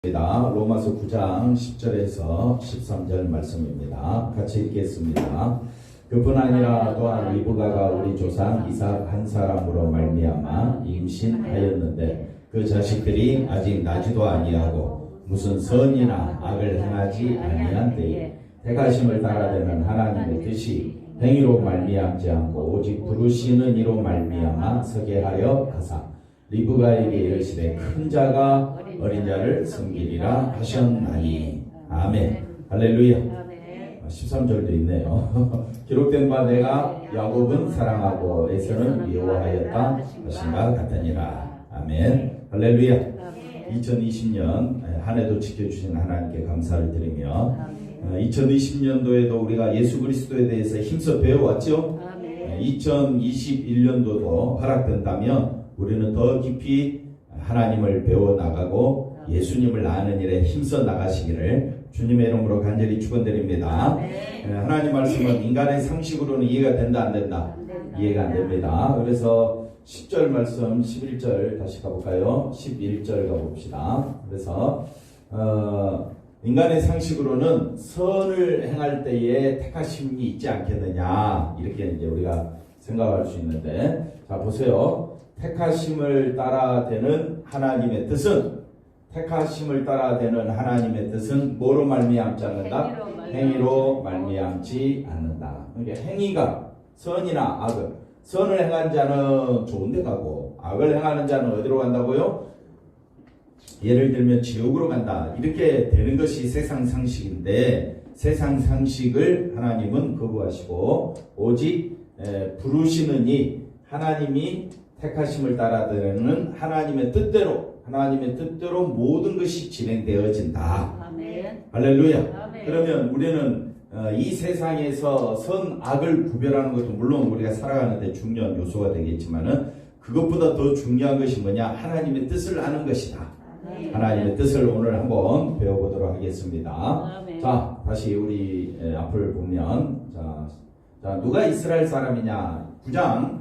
로마서 9장 10절에서 13절 말씀입니다. 같이 읽겠습니다. 그뿐 아니라 또한 리브가가 우리 조상 이삭 한 사람으로 말미암아 임신하였는데 그 자식들이 아직 나지도 아니하고 무슨 선이나 악을 행하지 아니한 때에 택하심을 따라되는 하나님의 뜻이 행위로 말미암지 않고 오직 부르시는 이로 말미암아 서게 하려 하사 리브가에게 이르시되 큰 자가 어린 자를 섬기리라 하셨나니. 아멘. 할렐루야. 13절도 있네요. 기록된 바 내가 야곱은 사랑하고 에서는 미워하였다 하신가 같으니라. 아멘. 할렐루야. 2020년 한 해도 지켜주신 하나님께 감사를 드리며 2020년도에도 우리가 예수 그리스도에 대해서 힘써 배워왔죠. 2021년도도 허락된다면 우리는 더 깊이 하나님을 배워나가고 예수님을 아는 일에 힘써 나가시기를 주님의 이름으로 간절히 축원드립니다. 하나님 말씀은 인간의 상식으로는 이해가 된다 안 된다? 이해가 안 됩니다. 그래서 10절 말씀 11절 다시 가볼까요? 11절 가봅시다. 그래서 인간의 상식으로는 선을 행할 때에 택하심이 있지 않겠느냐 이렇게 이제 우리가 생각할 수 있는데, 자 보세요. 택하심을 따라되는 하나님의 뜻은 뭐로 말미암지 않는다? 행위로 말미암지 않는다. 그러니까 행위가 선이나 악을, 선을 행한 자는 좋은 데 가고 악을 행하는 자는 어디로 간다고요? 예를 들면 지옥으로 간다. 이렇게 되는 것이 세상 상식인데, 세상 상식을 하나님은 거부하시고 오직 부르시는 이 하나님이 택하심을 따라되는 하나님의 뜻대로 모든 것이 진행되어진다. 아멘. 할렐루야. 아멘. 그러면 우리는 이 세상에서 선, 악을 구별하는 것도 물론 우리가 살아가는데 중요한 요소가 되겠지만은 그것보다 더 중요한 것이 뭐냐? 하나님의 뜻을 아는 것이다. 아멘. 하나님의 뜻을 오늘 한번 배워보도록 하겠습니다. 아멘. 자, 다시 우리 앞을 보면 자 누가 이스라엘 사람이냐? 9장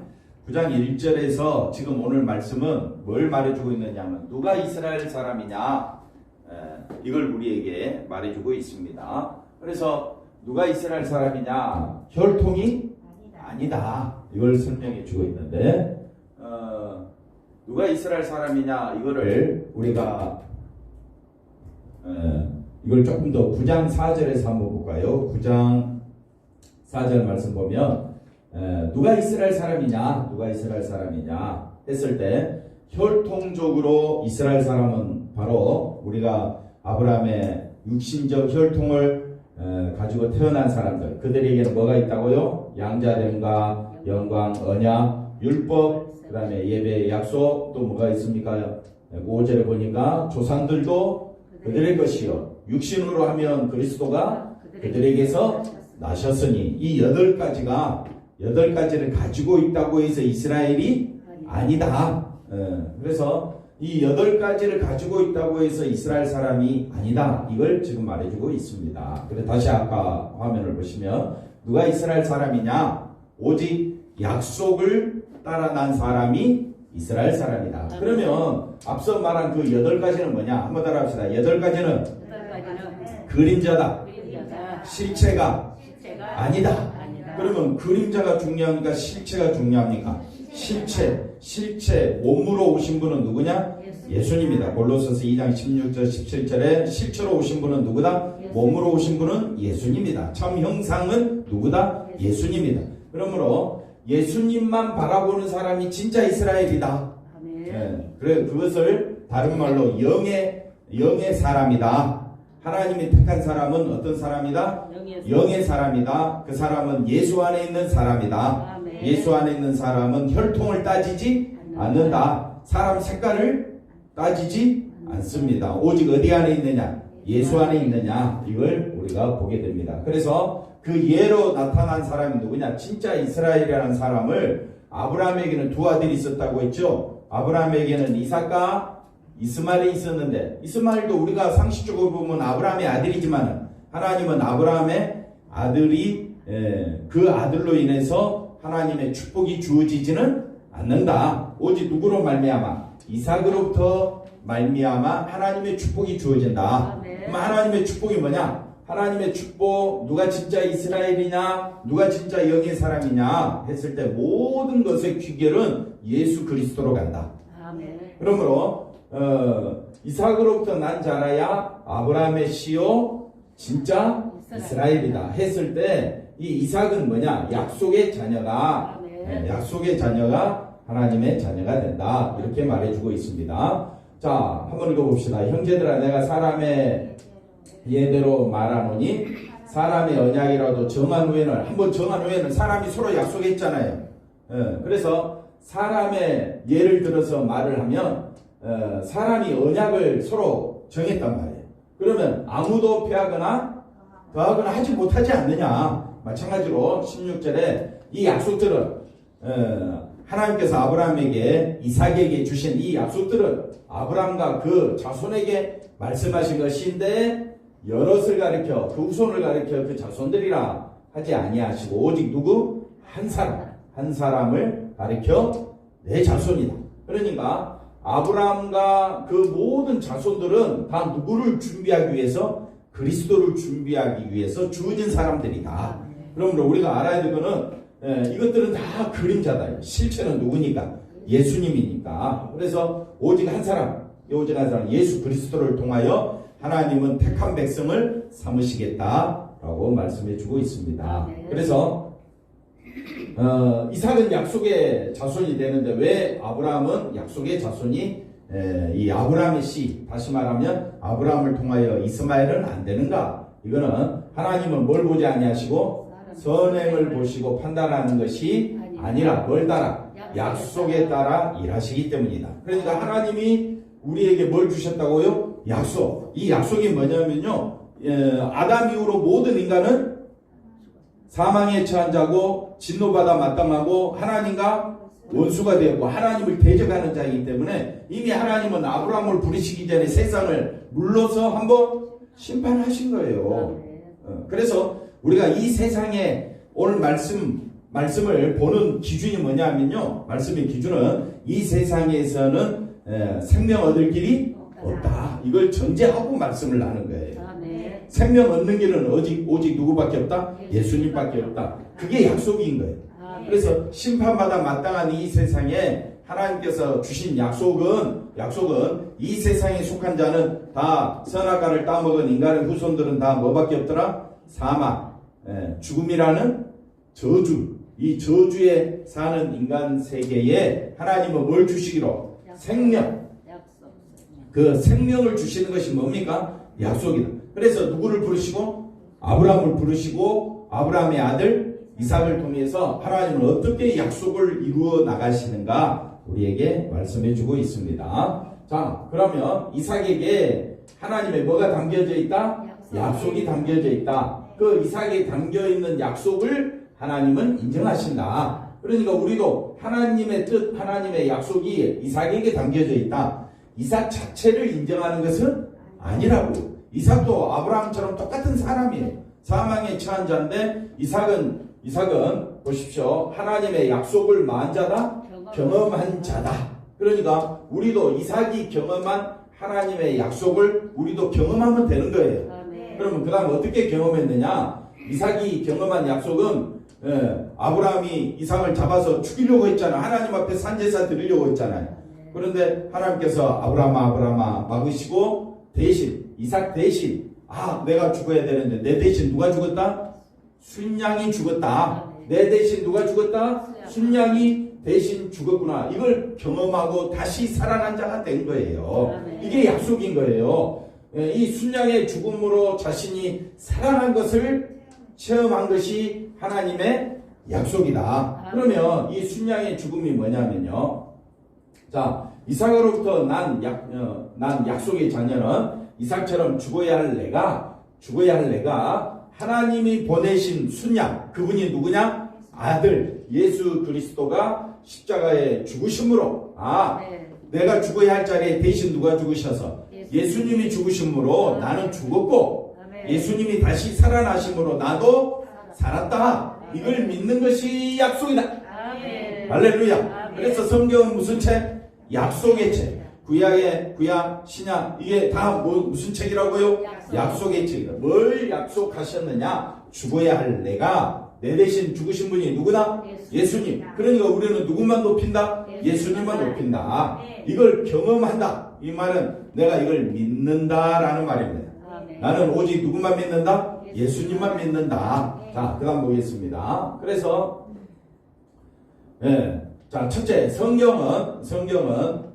1절에서 지금 오늘 말씀은 뭘 말해주고 있느냐면 누가 이스라엘 사람이냐, 이걸 우리에게 말해주고 있습니다. 그래서 누가 이스라엘 사람이냐, 혈통이 아니다 이걸 설명해주고 있는데, 누가 이스라엘 사람이냐 이거를 우리가 이걸 조금 더 9장 4절에서 한번 볼까요? 9장 4절 말씀 보면 누가 이스라엘 사람이냐 했을 때 혈통적으로 이스라엘 사람은 바로 우리가 아브라함의 육신적 혈통을 가지고 태어난 사람들, 그들에게는 뭐가 있다고요? 양자됨과 영광, 언약, 율법, 그 다음에 예배, 약속, 또 뭐가 있습니까? 5절에 보니까 조상들도 그들의 것이요 육신으로 하면 그리스도가 그들에게서 나셨으니, 이 8가지를 가지고 있다고 해서 이스라엘이 아니다. 그래서 이 8가지를 가지고 있다고 해서 이스라엘 사람이 아니다. 이걸 지금 말해주고 있습니다. 그래서 다시 아까 화면을 보시면 누가 이스라엘 사람이냐? 오직 약속을 따라 난 사람이 이스라엘 사람이다. 그러면 앞서 말한 그 8가지는 뭐냐? 한번 따라합시다. 8가지는 그림자다. 실체가 아니다. 그러면 그림자가 중요합니까? 실체가 중요합니까? 실체 몸으로 오신 분은 누구냐? 예수님이다. 골로새서 2장 16절 17절에 실체로 오신 분은 누구다? 몸으로 오신 분은 예수님이다. 참 형상은 누구다? 예수님이다. 그러므로 예수님만 바라보는 사람이 진짜 이스라엘이다. 그래, 그것을 다른 말로 영의 사람이다. 하나님이 택한 사람은 어떤 사람이다? 영의 사람이다. 그 사람은 예수 안에 있는 사람이다. 아멘. 예수 안에 있는 사람은 혈통을 따지지 않는다. 사람 색깔을 따지지 않습니다. 오직 어디 안에 있느냐? 예수 안에 있느냐? 이걸 우리가 보게 됩니다. 그래서 그 예로 나타난 사람이 누구냐? 진짜 이스라엘이라는 사람을, 아브라함에게는 두 아들이 있었다고 했죠. 아브라함에게는 이삭과 이스마엘이 있었는데, 이스마엘도 우리가 상식적으로 보면 아브라함의 아들이지만 하나님은 아브라함의 아들이 그 아들로 인해서 하나님의 축복이 주어지지는 않는다. 오직 누구로 말미암아? 이삭으로부터 말미암아 하나님의 축복이 주어진다. 그럼 하나님의 축복이 뭐냐? 하나님의 축복, 누가 진짜 이스라엘이냐, 누가 진짜 영의 사람이냐 했을 때 모든 것의 귀결은 예수 그리스도로 간다. 그러므로 이삭으로부터 난 자라야 아브라함의 씨요 진짜 이스라엘이다 했을 때 이 이삭은 뭐냐? 약속의 자녀가 약속의 자녀가 하나님의 자녀가 된다. 이렇게 말해주고 있습니다. 자, 한번 읽어봅시다. 형제들아, 내가 사람의 예대로 말하노니 사람의 언약이라도 정한 후에는, 한번 정한 후에는 사람이 서로 약속했잖아요. 그래서 사람의 예를 들어서 말을 하면 사람이 언약을 서로 정했단 말이에요. 그러면 아무도 패하거나 더하거나 하지 못하지 않느냐. 마찬가지로 16절에 이 약속들은 하나님께서 아브라함에게 이삭에게 주신 이 약속들은 아브라함과 그 자손에게 말씀하신 것인데 여럿을 가리켜 그 후손을 가리켜 그 자손들이라 하지 아니하시고 오직 누구? 한 사람을 가리켜 내 자손이다. 그러니까 아브라함과 그 모든 자손들은 다 누구를 준비하기 위해서? 그리스도를 준비하기 위해서 주어진 사람들이다. 그러므로 우리가 알아야 될 거는 이것들은 다 그림자다. 실체는 누구니까? 예수님이니까. 그래서 오직 한 사람 예수 그리스도를 통하여 하나님은 택한 백성을 삼으시겠다라고 말씀해 주고 있습니다. 그래서 이삭은 약속의 자손이 되는데 왜 아브라함은 약속의 자손이 이 아브라함의 씨, 다시 말하면 아브라함을 통하여 이스마엘은 안 되는가? 이거는 하나님은 뭘 보지 아니하시고 선행을 보시고 판단하는 것이 아니라 뭘 따라? 약속에 따라 일하시기 때문이다. 그러니까 하나님이 우리에게 뭘 주셨다고요? 약속. 이 약속이 뭐냐면요, 아담 이후로 모든 인간은 사망에 처한 자고 진노받아 마땅하고 하나님과 원수가 되었고 하나님을 대적하는 자이기 때문에 이미 하나님은 아브라함을 부르시기 전에 세상을 물러서 한번 심판하신 거예요. 그래서 우리가 이 세상에 오늘 말씀을 보는 기준이 뭐냐면요, 말씀의 기준은 이 세상에서는 생명 얻을 길이 없다. 이걸 전제하고 말씀을 나눈 거예요. 생명 얻는 길은 오직 누구밖에 없다? 예수님밖에 없다. 그게 약속인 거예요. 그래서 심판받아 마땅한 이 세상에 하나님께서 주신 약속은 이 세상에 속한 자는 다 선악과를 따먹은 인간의 후손들은 다 뭐밖에 없더라? 사망, 죽음이라는 저주, 이 저주에 사는 인간 세계에 하나님은 뭘 주시기로? 생명. 그 생명을 주시는 것이 뭡니까? 약속이다. 그래서 누구를 부르시고? 아브라함을 부르시고 아브라함의 아들 이삭을 통해서 하나님은 어떻게 약속을 이루어 나가시는가 우리에게 말씀해 주고 있습니다. 자, 그러면 이삭에게 하나님의 뭐가 담겨져 있다? 약속이 담겨져 있다. 그 이삭에 담겨 있는 약속을 하나님은 인정하신다. 그러니까 우리도 하나님의 뜻, 하나님의 약속이 이삭에게 담겨져 있다. 이삭 자체를 인정하는 것은 아니라고. 이삭도 아브라함처럼 똑같은 사람이에요. 사망에 처한 자인데 이삭은 보십시오. 하나님의 약속을 만 자다? 경험한 자다. 그러니까 우리도 이삭이 경험한 하나님의 약속을 우리도 경험하면 되는 거예요. 그러면 그 다음 어떻게 경험했느냐? 이삭이 경험한 약속은 아브라함이 이삭을 잡아서 죽이려고 했잖아요. 하나님 앞에 산제사 드리려고 했잖아요. 그런데 하나님께서 아브라함아 막으시고 이삭 대신 내가 죽어야 되는데 내 대신 누가 죽었다? 순양이 죽었다. 내 대신 누가 죽었다? 순양이 대신 죽었구나. 이걸 경험하고 다시 살아난 자가 된 거예요. 이게 약속인 거예요. 이 순양의 죽음으로 자신이 살아난 것을 체험한 것이 하나님의 약속이다. 그러면 이 순양의 죽음이 뭐냐면요, 자, 이삭으로부터 난 약속의 자녀는 이삭처럼 죽어야 할 내가 하나님이 보내신 순양, 그분이 누구냐? 아들 예수 그리스도가 십자가에 죽으심으로 내가 죽어야 할 자리에 대신 누가 죽으셔서 예수님이 죽으심으로 나는 죽었고 예수님이 다시 살아나심으로 나도 살았다. 이걸 믿는 것이 약속이다. 할렐루야. 그래서 성경은 무슨 책? 약속의 책. 구약, 신약 이게 다 무슨 책이라고요? 약속의 책이다. 뭘 약속하셨느냐? 죽어야 할 내가 내 대신 죽으신 분이 누구나? 예수님. 그러니까 우리는 누구만 높인다? 예수님만 높인다. 이걸 경험한다. 이 말은 내가 이걸 믿는다라는 말입니다. 나는 오직 누구만 믿는다? 예수님만 믿는다. 자, 그 다음 보겠습니다. 그래서 자, 첫째, 성경은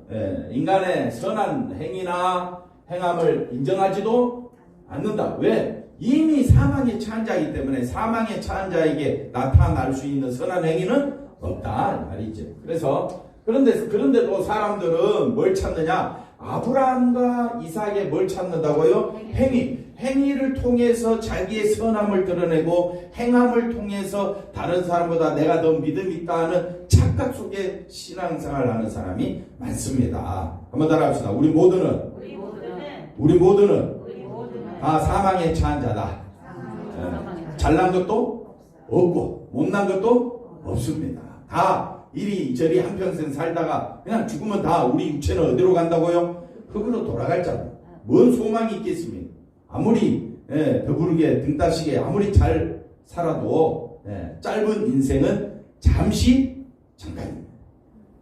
인간의 선한 행위나 행함을 인정하지도 않는다. 왜? 이미 사망에 처한 자이기 때문에 사망에 처한 자에게 나타날 수 있는 선한 행위는 없다 말이죠. 그래서 그런데도 사람들은 뭘 찾느냐? 아브라함과 이삭에 뭘 찾는다고요? 행위를 통해서 자기의 선함을 드러내고 행함을 통해서 다른 사람보다 내가 더 믿음이 있다 하는 착각 속에 신앙생활을 하는 사람이 많습니다. 한번 따라합시다. 우리 모두는 다 사망에 처한 자다. 잘난 것도 없고 못난 것도 없습니다. 다 이리저리 한평생 살다가 그냥 죽으면 다 우리 육체는 어디로 간다고요? 흙으로 돌아갈 자다. 뭔 소망이 있겠습니까? 아무리 더부르게 등 따시게 아무리 잘 살아도 짧은 인생은 잠깐입니다.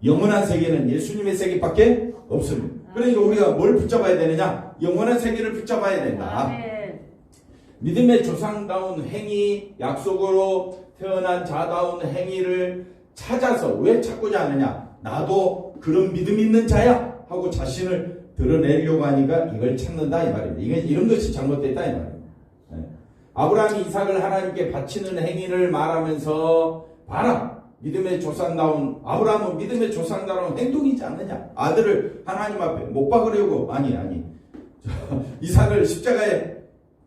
영원한 세계는 예수님의 세계밖에 없습니다. 그러니까 우리가 뭘 붙잡아야 되느냐? 영원한 세계를 붙잡아야 된다. 믿음의 조상다운 행위, 약속으로 태어난 자다운 행위를 찾아서 왜 찾고자 하느냐? 나도 그런 믿음 있는 자야 하고 자신을 드러내려고 하니까 이걸 찾는다 이 말입니다. 이런 것이 잘못됐다 이 말입니다. 아브라함이 이삭을 하나님께 바치는 행위를 말하면서 봐라, 믿음의 조상다운 아브라함은 믿음의 조상다운 행동이지 않느냐? 아들을 하나님 앞에 못 박으려고 아니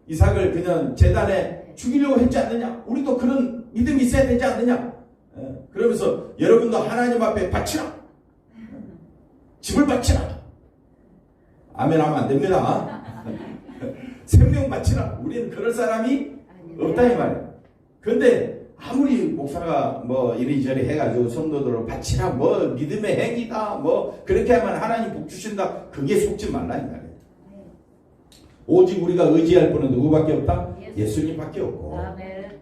이삭을 그냥 제단에 죽이려고 했지 않느냐? 우리도 그런 믿음이 있어야 되지 않느냐? 그러면서 여러분도 하나님 앞에 바치라, 집을 바치라. 아멘 하면 안 됩니다. 생명 바치라. 우리는 그럴 사람이 없다 이 말이에요. 그런데 아무리 목사가 뭐 이리저리 해가지고 성도들을 바치라, 뭐 믿음의 행위다, 뭐 그렇게 하면 하나님 복 주신다, 그게 속지 말라 이 말이에요. 오직 우리가 의지할 분은 누구밖에 없다? 예수님밖에 없고.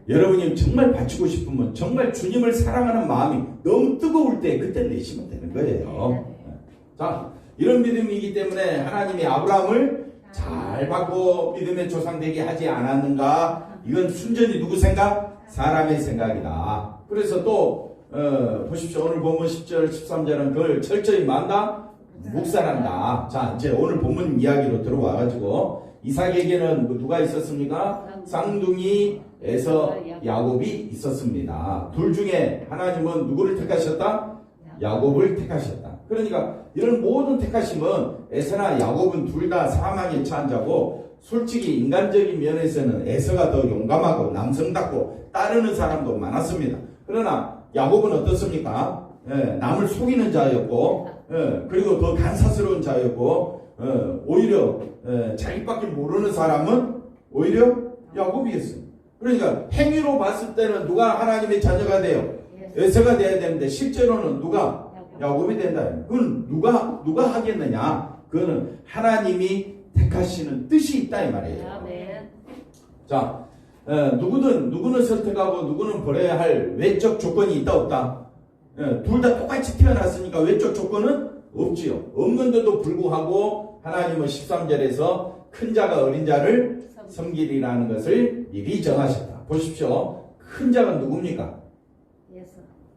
여러분이 정말 바치고 싶으면 정말 주님을 사랑하는 마음이 너무 뜨거울 때 그때 내시면 되는 거예요. 자, 이런 믿음이기 때문에 하나님이 아브라함을 잘 받고 믿음의 조상 되게 하지 않았는가? 이건 순전히 누구 생각? 사람의 생각이다. 그래서 또 보십시오. 오늘 본문 10절 13절은 그걸 철저히 만다? 묵살한다. 자, 이제 오늘 본문 이야기로 들어와가지고 이삭에게는 누가 있었습니까? 쌍둥이 에서 야곱이 있었습니다. 둘 중에 하나님은 누구를 택하셨다? 야곱을 택하셨다. 그러니까 이런 모든 택하심은 에서나 야곱은 둘 다 사망에 처한 자고, 솔직히 인간적인 면에서는 에서가 더 용감하고 남성답고 따르는 사람도 많았습니다. 그러나 야곱은 어떻습니까? 남을 속이는 자였고, 그리고 더 간사스러운 자였고, 오히려 자기밖에 모르는 사람은 오히려 야곱이었습니다. 그러니까 행위로 봤을 때는 누가 하나님의 자녀가 돼요? 에서가 돼야 되는데 실제로는 누가? 야곱이 된다. 그건 누가 하겠느냐? 그거는 하나님이 택하시는 뜻이 있다 이 말이에요. 자, 누구는 선택하고 누구는 버려야 할 외적 조건이 있다 없다? 둘 다 똑같이 태어났으니까 외적 조건은 없지요. 없는데도 불구하고 하나님은 13절에서 큰 자가 어린 자를 섬기리라는 것을 미리 정하셨다. 보십시오. 큰 자가 누굽니까?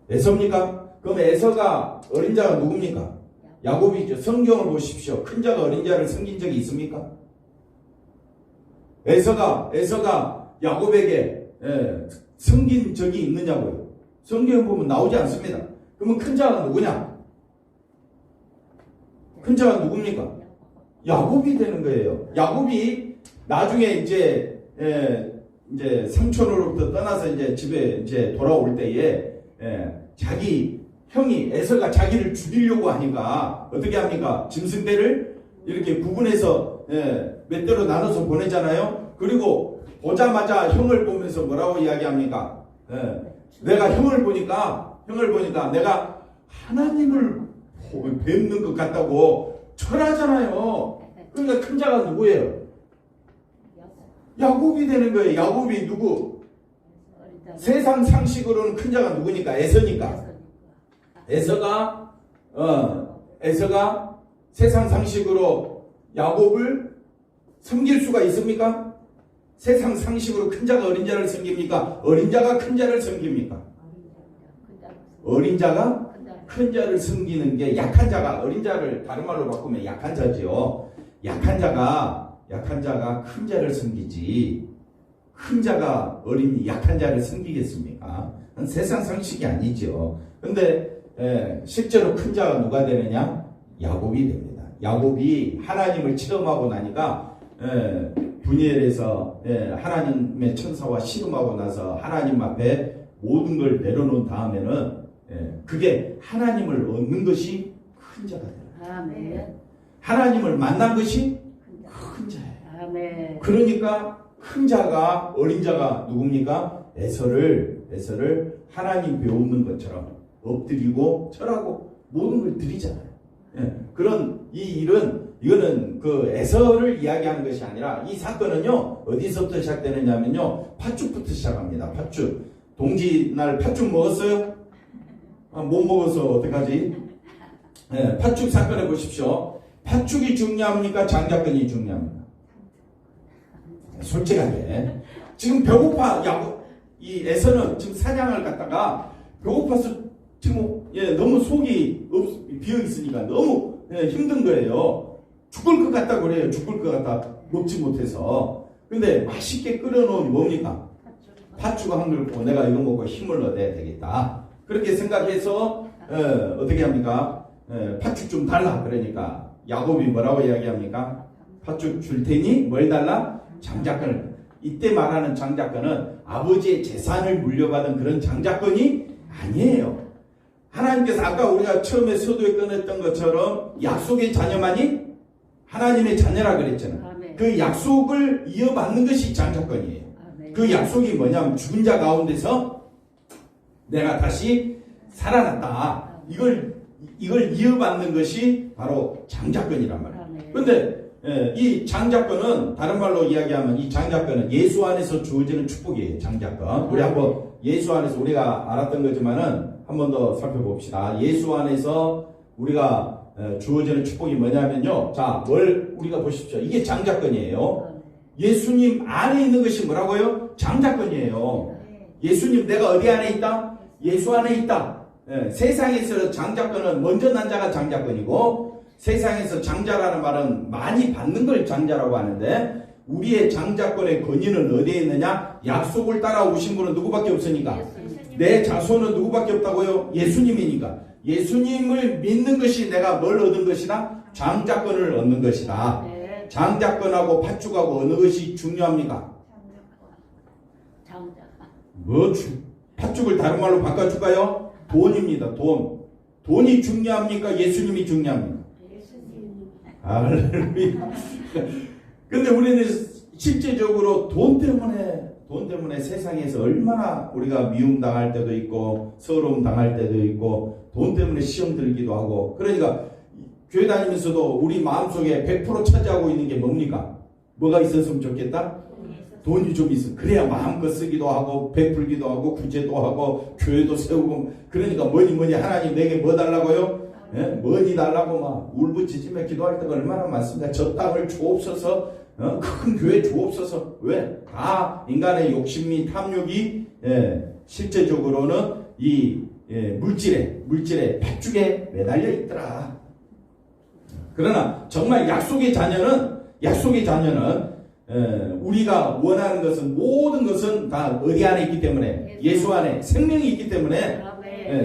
에서입니까? 그럼 에서가 어린 자가 누굽니까? 야곱이죠. 성경을 보십시오. 큰 자가 어린 자를 섬긴 적이 있습니까? 에서가 야곱에게 섬긴 적이 있느냐고요. 성경 보면 나오지 않습니다. 그러면 큰 자가 누구냐? 큰 자가 누굽니까? 야곱이 되는 거예요. 야곱이 나중에 이제 삼촌으로부터 떠나서 이제 집에 이제 돌아올 때에 자기 형이 에서가 자기를 죽이려고 하니까 어떻게 합니까? 짐승배를 이렇게 구분해서 몇 대로 나눠서 보내잖아요. 그리고 보자마자 형을 보면서 뭐라고 이야기합니까? 내가 형을 보니까 내가 하나님을 뵙는 것 같다고 철하잖아요. 그러니까 큰 자가 누구예요? 야곱이 되는 거예요. 야곱이 누구? 세상 상식으로는 큰 자가 누구니까? 에서니까. 에서가 세상 상식으로 야곱을 섬길 수가 있습니까? 세상 상식으로 큰 자가 어린 자를 섬깁니까? 어린 자가 큰 자를 섬깁니까? 어린 자가 큰 자를 섬기는 게 약한 자가 어린 자를 다른 말로 바꾸면 약한 자지요. 약한 자가 큰 자를 섬기지 큰 자가 약한 자를 섬기겠습니까? 그건 세상 상식이 아니죠. 근데 실제로 큰 자가 누가 되느냐? 야곱이 됩니다. 야곱이 하나님을 체험하고 나니까 분이엘에서 하나님의 천사와 씨름하고 나서 하나님 앞에 모든 걸 내려놓은 다음에는 그게 하나님을 얻는 것이 큰 자가 돼요. 아멘. 하나님을 만난 것이 큰 자예요. 아멘. 그러니까 큰 자가 어린 자가 누굽니까? 에서를 하나님 배우는 것처럼 엎드리고 절하고 모든 걸 드리잖아요. 그런 이거는 그 에서를 이야기하는 것이 아니라 이 사건은요 어디서부터 시작되느냐면요 팥죽부터 시작합니다. 팥죽. 동지 날 팥죽 먹었어요? 못 먹어서 어떡하지? 팥죽 사건해 보십시오. 팥죽이 중요합니까? 장자권이 중요합니까? 솔직하게 지금 배고파. 이 에서는 지금 사냥을 갔다가 배고파서 지금 너무 속이 비어 있으니까 너무 힘든 거예요. 죽을 것 같다 그래요. 죽을 것 같다. 먹지 못해서. 근데 맛있게 끓여놓은 뭡니까? 팥죽 한 그릇 보고 내가 이거 먹고 힘을 얻어야 되겠다. 그렇게 생각해서 어떻게 합니까? 팥죽 좀 달라. 그러니까 야곱이 뭐라고 이야기합니까? 팥죽 줄 테니 뭘 달라? 장자권을. 이때 말하는 장자권은 아버지의 재산을 물려받은 그런 장자권이 아니에요. 하나님께서 아까 우리가 처음에 서두에 꺼냈던 것처럼 약속의 자녀만이 하나님의 자녀라 그랬잖아요. 아멘. 그 약속을 이어받는 것이 장자권이에요. 아멘. 그 약속이 뭐냐면 죽은 자 가운데서 내가 다시 살아났다. 이걸 이어받는 것이 바로 장자권이란 말이에요. 그런데 이 장자권은 다른 말로 이야기하면 이 장자권은 예수 안에서 주어지는 축복이에요. 장자권. 우리 한번 예수 안에서 우리가 알았던 거지만은 한 번 더 살펴봅시다. 예수 안에서 우리가 주어지는 축복이 뭐냐면요. 자, 뭘 우리가 보십시오. 이게 장자권이에요. 예수님 안에 있는 것이 뭐라고요? 장자권이에요. 예수님 내가 어디 안에 있다? 예수 안에 있다. 세상에서 장자권은 먼저 난 자가 장자권이고 세상에서 장자라는 말은 많이 받는 걸 장자라고 하는데 우리의 장자권의 권위는 어디에 있느냐? 약속을 따라오신 분은 누구밖에 없으니까 내 자손은 누구밖에 없다고요? 예수님이니까 예수님을 믿는 것이 내가 뭘 얻은 것이다? 장자권을 얻는 것이다. 장자권하고 팥죽하고 어느 것이 중요합니까? 팥죽을 다른 말로 바꿔줄까요? 돈입니다. 돈이 중요합니까? 예수님이 중요합니까? 할렐루야. 근데 우리는 실제적으로 돈 때문에 세상에서 얼마나 우리가 미움 당할 때도 있고 서러움 당할 때도 있고 돈 때문에 시험 들기도 하고 그러니까 교회 다니면서도 우리 마음속에 100% 차지하고 있는 게 뭡니까? 뭐가 있었으면 좋겠다? 돈이 좀 있어. 그래야 마음껏 쓰기도 하고 베풀기도 하고 구제도 하고 교회도 세우고 그러니까 뭐니 하나님 내게 뭐 달라고요? 뭐니 달라고 막 울부짖으며 기도할 때가 얼마나 많습니다. 저 땅을 주옵소서, 큰 교회 주옵소서. 왜? 다 인간의 욕심이 탐욕이 실제적으로는 이 물질에 팥죽에 매달려 있더라. 그러나 정말 약속의 자녀는 우리가 원하는 것은 모든 것은 다 어디 안에 있기 때문에 예수 안에 생명이 있기 때문에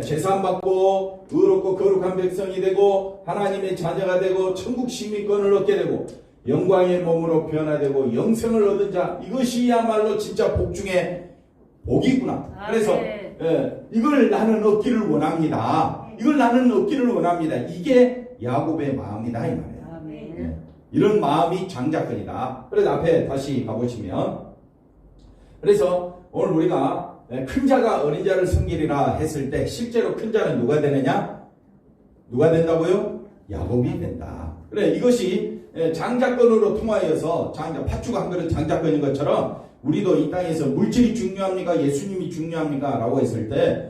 재산 받고 의롭고 거룩한 백성이 되고 하나님의 자녀가 되고 천국 시민권을 얻게 되고 영광의 몸으로 변화되고 영생을 얻은 자 이것이야말로 진짜 복 중에 복이구나. 그래서 이걸 나는 얻기를 원합니다. 이게 야곱의 마음이다 이 말이에요. 이런 마음이 장자권이다. 그래서 앞에 다시 가보시면 그래서 오늘 우리가 큰 자가 어린 자를 섬기리라 했을 때 실제로 큰 자는 누가 되느냐? 누가 된다고요? 야곱이 된다. 그래, 이것이 장자권으로 통하여서 팥죽 한 그릇 장자권인 것처럼 우리도 이 땅에서 물질이 중요합니까? 예수님이 중요합니까? 라고 했을 때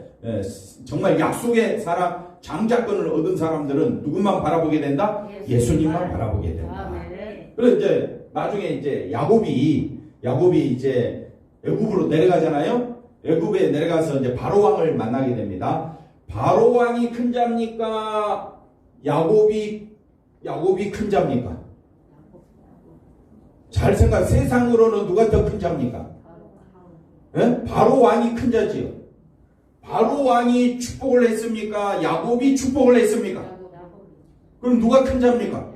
정말 약속의 사람, 장자권을 얻은 사람들은 누구만 바라보게 된다? 예수님만 바라보게 된다. 그래서 이제 나중에 이제 야곱이 이제 애굽으로 내려가잖아요. 애굽에 내려가서 이제 바로 왕을 만나게 됩니다. 바로 왕이 큰 자입니까? 야곱이 큰 자입니까? 잘 생각. 세상으로는 누가 더 큰 자입니까? 바로 왕이 큰 자지요. 바로 왕이 축복을 했습니까? 야곱이 축복을 했습니까? 그럼 누가 큰 자입니까?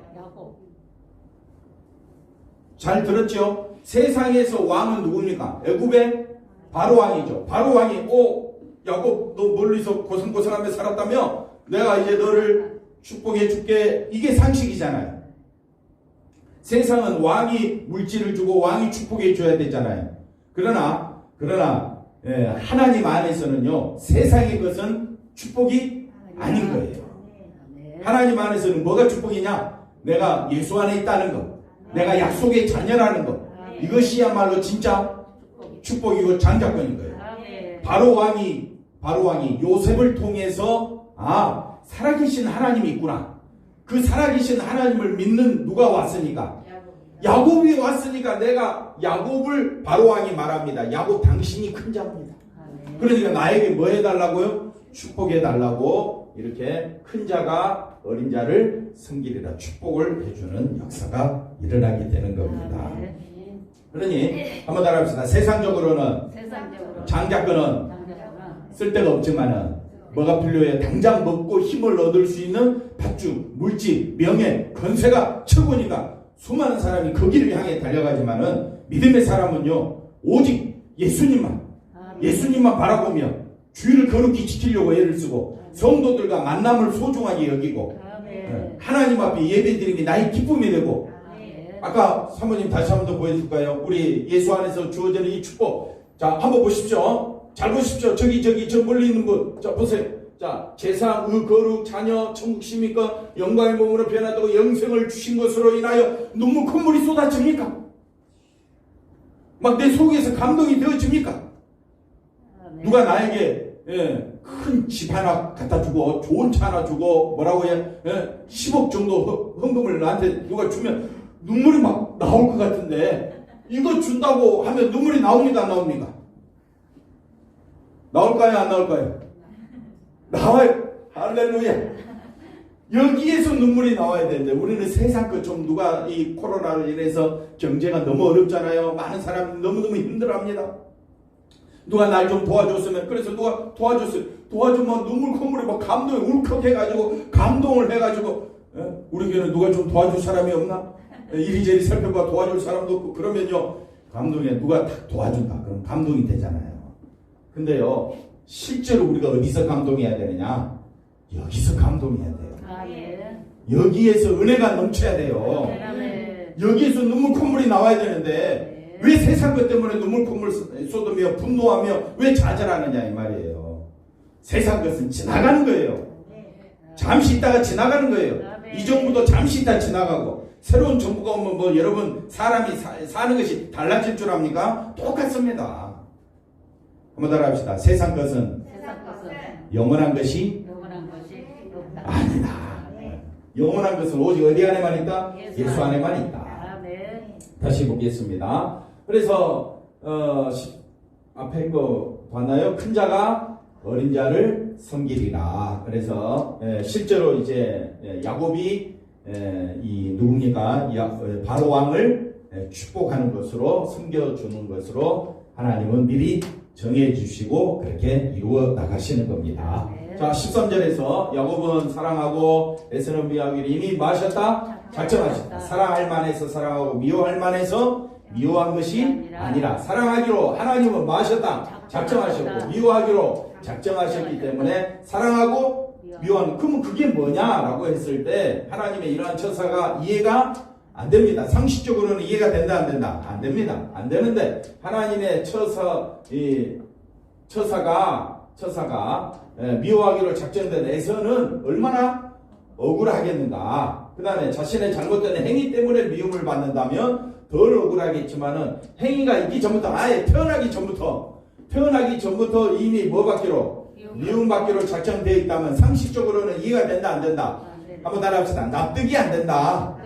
잘 들었죠? 세상에서 왕은 누굽니까? 애굽의 바로 왕이죠. 바로 왕이 야곱 너 멀리서 고생고생하며 살았다며 내가 이제 너를 축복해 줄게. 이게 상식이잖아요. 세상은 왕이 물질을 주고 왕이 축복해 줘야 되잖아요. 그러나 하나님 안에서는요, 세상의 것은 축복이 아닌 거예요. 하나님 안에서는 뭐가 축복이냐? 내가 예수 안에 있다는 것, 내가 약속의 자녀라는 것, 이것이야말로 진짜 축복이고 장자권인 거예요. 바로 왕이 요셉을 통해서 살아계신 하나님이 있구나. 그 살아계신 하나님을 믿는 누가 왔으니까? 야곱이 왔으니까 내가 야곱을 바로 왕이 말합니다. 야곱 당신이 큰 자입니다. 그러니까 나에게 뭐 해달라고요? 축복해달라고 이렇게 큰 자가 어린 자를 섬기리라 축복을 해주는 역사가 일어나게 되는 겁니다. 그러니 한번 따라합시다. 세상적으로는 장자권은 쓸데가 없지만은 뭐가 필요해요? 당장 먹고 힘을 얻을 수 있는 팥죽, 물질, 명예, 권세가 최고니까 수많은 사람이 그 길을 향해 달려가지만은 믿음의 사람은요 오직 예수님만 바라보며 주의를 거룩히 지키려고 애를 쓰고 성도들과 만남을 소중하게 여기고 하나님 앞에 예배드림이 나의 기쁨이 되고 아까 사모님 다시 한번 더 보여줄까요? 우리 예수 안에서 주어지는 이 축복. 자, 한번 보십시오. 잘 보십시오. 저기 저 멀리 있는 분. 자, 보세요. 자, 제사, 거룩, 자녀, 천국 십니까? 영광의 몸으로 변화되고 영생을 주신 것으로 인하여 눈물 콧물이 쏟아집니까? 막 내 속에서 감동이 되어집니까? 누가 나에게 큰 집 하나 갖다 주고 좋은 차 하나 주고 뭐라고 해? 10억 정도 헌금을 나한테 누가 주면 눈물이 막 나올 것 같은데 이거 준다고 하면 눈물이 나옵니까? 안 나옵니까? 나올까요? 안 나올까요? 나와요. 할렐루야. 여기에서 눈물이 나와야 되는데 우리는 세상 것 좀 누가 이 코로나로 인해서 경제가 너무 어렵잖아요. 많은 사람들이 너무너무 힘들어합니다. 누가 날 좀 도와줬으면 그래서 누가 도와주면 눈물 콧물이 막 감동이 울컥해가지고 감동을 해가지고 우리 교회는 누가 좀 도와줄 사람이 없나? 이리저리 살펴봐 도와줄 사람도 없고 그러면요 감동에 누가 딱 도와준다 그럼 감동이 되잖아요. 근데요 실제로 우리가 어디서 감동해야 되느냐? 여기서 감동해야 돼요. 여기에서 은혜가 넘쳐야 돼요. 여기에서 눈물 콧물이 나와야 되는데 왜 세상 것 때문에 눈물 콧물 쏟으며 분노하며 왜 좌절하느냐 이 말이에요. 세상 것은 지나가는 거예요. 잠시 있다가 지나가는 거예요. 이 정부도 잠시 있다 지나가고 새로운 정부가 오면 뭐 여러분 사람이 사는 것이 달라질 줄 압니까? 똑같습니다. 한번 따라합시다. 세상 것은 영원한 것이 아니다. 영원한 것은 오직 어디 안에만 있다? 예수 안에만 있다. 다시 보겠습니다. 그래서 앞에 거 봤나요? 큰 자가 어린 자를 섬기리라. 그래서 실제로 이제 야곱이 이 누굽니까? 바로 왕을 축복하는 것으로 섬겨주는 것으로 하나님은 미리 정해주시고 그렇게 이루어 나가시는 겁니다. 자, 13절에서 야곱은 사랑하고 에서는 미워하기를 이미 마셨다? 작정하셨다. 사랑할 만해서 사랑하고 미워할 만해서 미워한 것이 아니라 사랑하기로 하나님은 마셨다? 작정하셨고 미워하기로 작정하셨기 때문에 사랑하고 미워하는 그러면 그게 뭐냐라고 했을 때 하나님의 이러한 처사가 이해가 안 됩니다. 상식적으로는 이해가 된다 안 된다? 안 됩니다. 안 되는데 하나님의 처사가 미워하기로 작정된 에서는 얼마나 억울하겠는가. 그 다음에 자신의 잘못된 행위 때문에 미움을 받는다면 덜 억울하겠지만은 행위가 있기 전부터 아예 태어나기 전부터 이미 뭐 받기로 미움 받기로 작정되어 있다면 상식적으로는 이해가 된다 안 된다? 한번 따라합시다. 납득이 안 된다.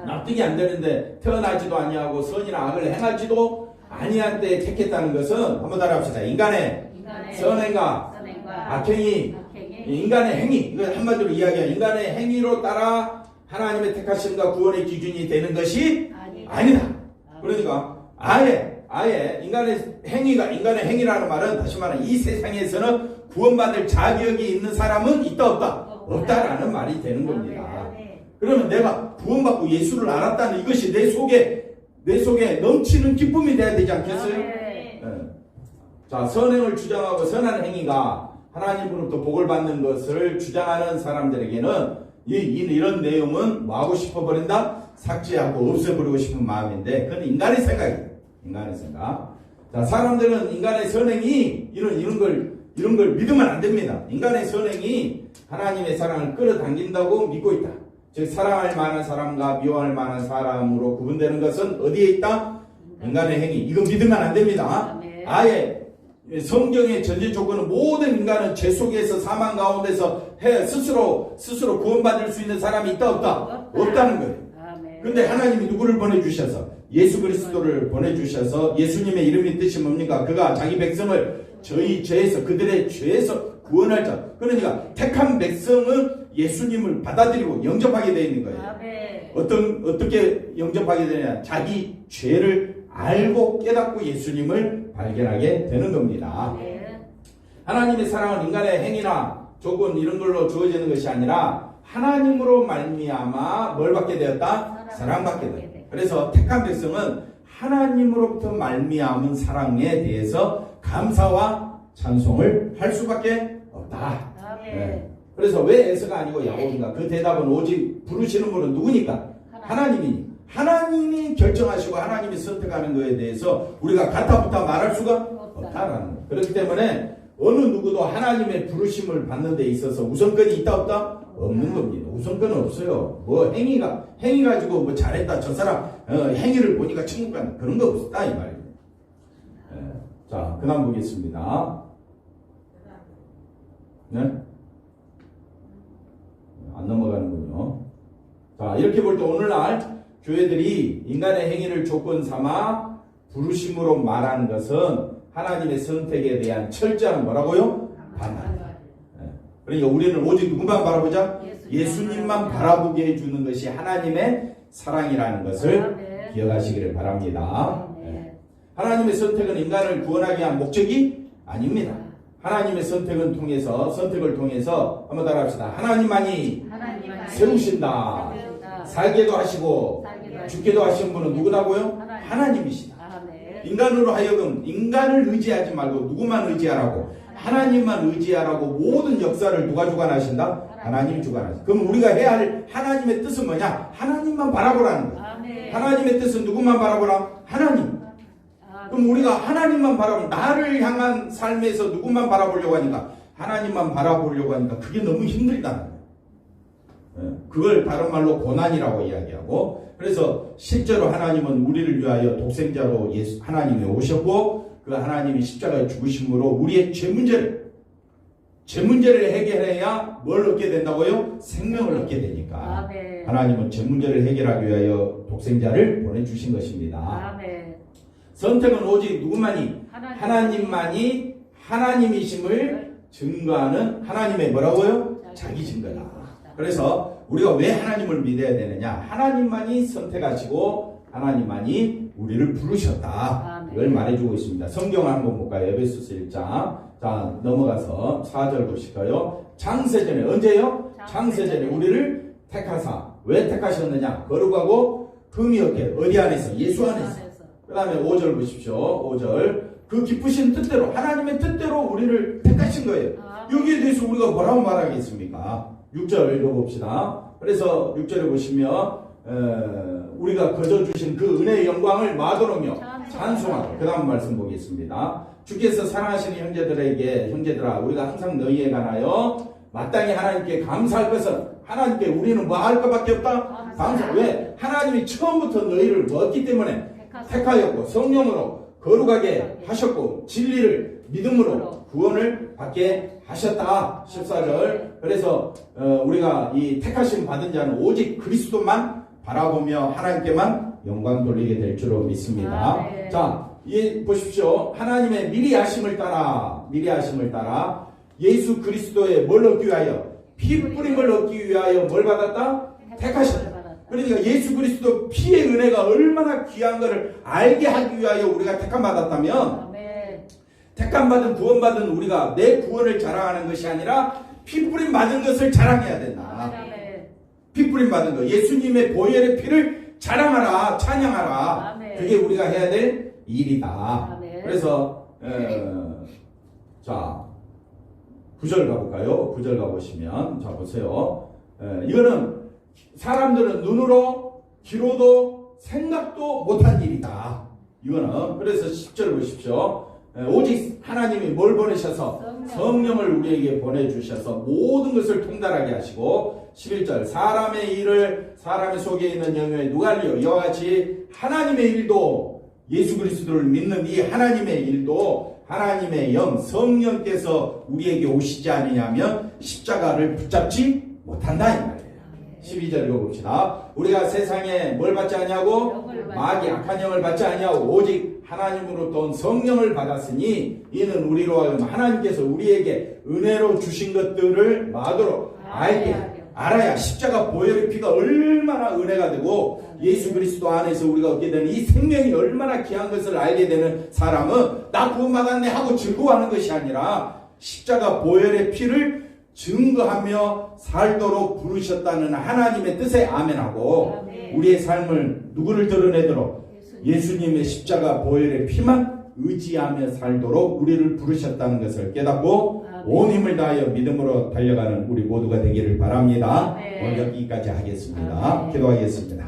납득이 안 되는데 태어나지도 아니하고 선이나 악을 행하지도 아니한 때에 택했다는 것은 한번 따라합시다. 인간의 선행과 악행이 인간의 행위, 이거 한마디로 이야기하면 인간의 행위로 따라 하나님의 택하심과 구원의 기준이 되는 것이 아니다. 그러니까 아예 인간의 행위라는 말은 다시 말하면 이 세상에서는 구원받을 자격이 있는 사람은 있다 없다라는 말이 되는 겁니다. 그러면 내가 구원받고 예수를 알았다는 이것이 내 속에 넘치는 기쁨이 돼야 되지 않겠어요? 네. 자, 선행을 주장하고 선한 행위가 하나님으로부터 복을 받는 것을 주장하는 사람들에게는 이런 내용은 뭐 하고 싶어 버린다? 삭제하고 없애버리고 싶은 마음인데 그건 인간의 생각이에요. 인간의 생각. 자, 사람들은 인간의 선행이 이런 걸 믿으면 안 됩니다. 인간의 선행이 하나님의 사랑을 끌어당긴다고 믿고 있다. 즉 사랑할 만한 사람과 미워할 만한 사람으로 구분되는 것은 어디에 있다? 인간의 행위. 이거 믿으면 안 됩니다. 아예 성경의 전제 조건은 모든 인간은 죄 속에서 사망 가운데서 스스로 구원받을 수 있는 사람이 있다 없다는 거예요. 근데 하나님이 누구를 보내주셔서 예수 그리스도를 보내주셔서 예수님의 이름이 뜻이 뭡니까? 그가 자기 백성을 저희 죄에서 그들의 죄에서 구원할 자. 그러니까 택한 백성은 예수님을 받아들이고 영접하게 되어 있는 거예요. 어떻게 영접하게 되냐? 자기 죄를 알고 깨닫고 예수님을 발견하게 되는 겁니다. 하나님의 사랑은 인간의 행위나 조건 이런 걸로 주어지는 것이 아니라 하나님으로 말미암아 뭘 받게 되었다? 사랑받게 되었다. 그래서 택한 백성은 하나님으로부터 말미암은 사랑에 대해서 감사와 찬송을 할 수밖에 없다. 네. 그래서 왜 에서가 아니고 야곱인가? 그 대답은 오직 부르시는 분은 누구니까? 하나님이니. 하나님이 결정하시고 하나님이 선택하는 것에 대해서 우리가 가타부타 말할 수가 없다라는 거예요. 그렇기 때문에 어느 누구도 하나님의 부르심을 받는 데 있어서 우선권이 있다 없다? 없는 겁니다. 우선권은 없어요. 뭐 행위 가지고 뭐 잘했다 저 사람 행위를 보니까 천국 간다 그런 거 없다 이 말이에요. 자, 그 다음 보겠습니다. 네? 안 넘어가는군요. 자, 이렇게 볼 때 오늘날 교회들이 인간의 행위를 조건 삼아 부르심으로 말하는 것은 하나님의 선택에 대한 철저한 뭐라고요? 반발. 그러니까 우리는 오직 누구만 바라보자? 예수님만 바라보게 해주는 것이 하나님의 사랑이라는 것을 기억하시기를 바랍니다. 하나님의 선택은 인간을 구원하기 위한 목적이 아닙니다. 하나님의 선택을 통해서 한번 따라합시다. 하나님만이 세우신다. 살게도 하시고 죽게도 하신 분은 누구라고요? 하나님이시다. 인간으로 하여금 인간을 의지하지 말고 누구만 의지하라고? 하나님만 의지하라고 모든 역사를 누가 주관하신다? 하나님이 주관하신다. 그럼 우리가 해야 할 하나님의 뜻은 뭐냐? 하나님만 바라보라는 거예요. 하나님의 뜻은 누구만 바라보라? 하나님. 그럼 우리가 하나님만 바라보면 나를 향한 삶에서 누구만 바라보려고 하니까 하나님만 바라보려고 하니까 그게 너무 힘들다는 거예요. 그걸 다른 말로 고난이라고 이야기하고 그래서 실제로 하나님은 우리를 위하여 독생자로 하나님이 오셨고 그 하나님이 십자가에 죽으심으로 우리의 죄 문제를 해결해야 뭘 얻게 된다고요? 생명을 얻게 되니까 하나님은 죄 문제를 해결하기 위하여 독생자를 보내주신 것입니다. 선택은 오직 누구만이? 하나님만이 하나님이심을 증거하는 하나님의 뭐라고요? 자기 증거다. 그래서 우리가 왜 하나님을 믿어야 되느냐? 하나님만이 선택하시고 하나님만이 우리를 부르셨다. 이걸 말해주고 있습니다. 성경을 한번 볼까요? 에베소서 1장. 자, 넘어가서 4절 보실까요? 창세전에 언제요? 창세전에 우리를 택하사. 왜 택하셨느냐? 거룩하고 흠이 없게 어디 안에서? 예수 안에서. 그 다음에 5절 보십시오. 5절. 그 기쁘신 뜻대로 하나님의 뜻대로 우리를 택하신 거예요. 여기에 대해서 우리가 뭐라고 말하겠습니까? 6절 읽어봅시다. 그래서 6절에 보시면 우리가 거저주신 그 은혜의 영광을 마도로며 찬송하고 그 다음 말씀 보겠습니다. 주께서 사랑하시는 형제들아 우리가 항상 너희에 관하여 마땅히 하나님께 감사할 것은 하나님께 우리는 뭐 할 것밖에 없다? 감사. 왜? 하나님이 처음부터 너희를 먹었기 때문에 택하였고 성령으로 거룩하게 하셨고 진리를 믿음으로 구원을 받게 하셨다. 14절. 그래서 우리가 이 택하심 받은 자는 오직 그리스도만 바라보며 하나님께만 영광 돌리게 될 줄로 믿습니다. 자, 보십시오. 하나님의 미리 하심을 따라 예수 그리스도의 뭘 얻기 위하여? 피 뿌림을 얻기 위하여 뭘 받았다? 택하심. 그러니까 예수 그리스도 피의 은혜가 얼마나 귀한 것을 알게 하기 위하여 우리가 택함 받았다면, 택함 받은 구원받은 우리가 내 구원을 자랑하는 것이 아니라 피 뿌림 받은 것을 자랑해야 된다. 피 뿌림 받은 것, 예수님의 보혈의 피를 자랑하라, 찬양하라. 그게 우리가 해야 될 일이다. 그래서 자 9절 가볼까요? 9절 가보시면 자 보세요. 이거는 사람들은 눈으로 귀로도 생각도 못한 일이다. 이거는 그래서 10절 보십시오. 오직 하나님이 뭘 보내셔서 성령을 우리에게 보내주셔서 모든 것을 통달하게 하시고 11절 사람의 일을 사람의 속에 있는 영역에 누가 알리요? 이와 같이 하나님의 일도 예수 그리스도를 믿는 이 하나님의 일도 하나님의 영 성령께서 우리에게 오시지 않으냐면 십자가를 붙잡지 못한다 이 말이에요. 12절 읽어봅시다. 우리가 세상에 뭘 받지 않냐고? 마귀 악한 영을 받지 않냐고 오직 하나님으로부터 온 성령을 받았으니 이는 우리로 하여금 하나님께서 우리에게 은혜로 주신 것들을 마도록 알아야 십자가 보혈의 피가 얼마나 은혜가 되고 예수 그리스도 안에서 우리가 얻게 되는 이 생명이 얼마나 귀한 것을 알게 되는 사람은 나 구원받았네 하고 즐거워하는 것이 아니라 십자가 보혈의 피를 증거하며 살도록 부르셨다는 하나님의 뜻에 아멘하고 우리의 삶을 누구를 드러내도록 예수님의 십자가 보혈의 피만 의지하며 살도록 우리를 부르셨다는 것을 깨닫고 온 힘을 다하여 믿음으로 달려가는 우리 모두가 되기를 바랍니다. 오늘 여기까지 하겠습니다. 기도하겠습니다.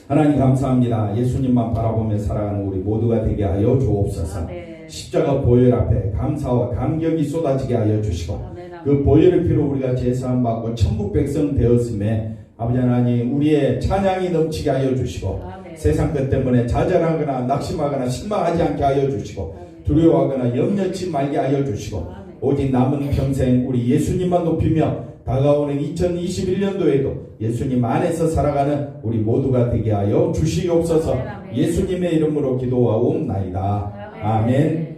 하나님 감사합니다. 예수님만 바라보며 살아가는 우리 모두가 되게 하여 주옵소서. 십자가 보혈 앞에 감사와 감격이 쏟아지게 하여 주시고 그 보혈의 피로 우리가 제사함받고 천국 백성 되었음에 아버지 하나님 우리의 찬양이 넘치게 하여 주시고 세상 것 때문에 좌절하거나 낙심하거나 실망하지 않게 하여 주시고 두려워하거나 염려치 말게 하여 주시고 오직 남은 평생 우리 예수님만 높이며 다가오는 2021년도에도 예수님 안에서 살아가는 우리 모두가 되게 하여 주시옵소서. 예수님의 이름으로 기도하옵나이다. 아멘.